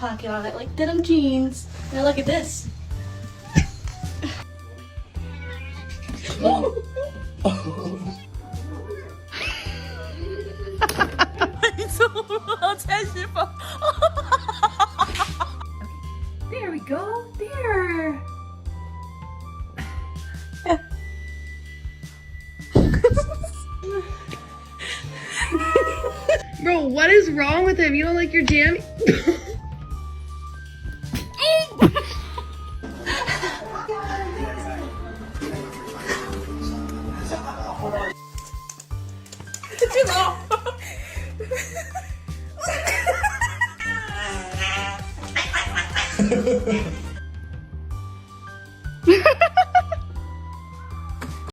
pocket on it, like denim jeans. Now look at this. There we go. There. Bro, what is wrong with him? You don't like your jammy? Too long.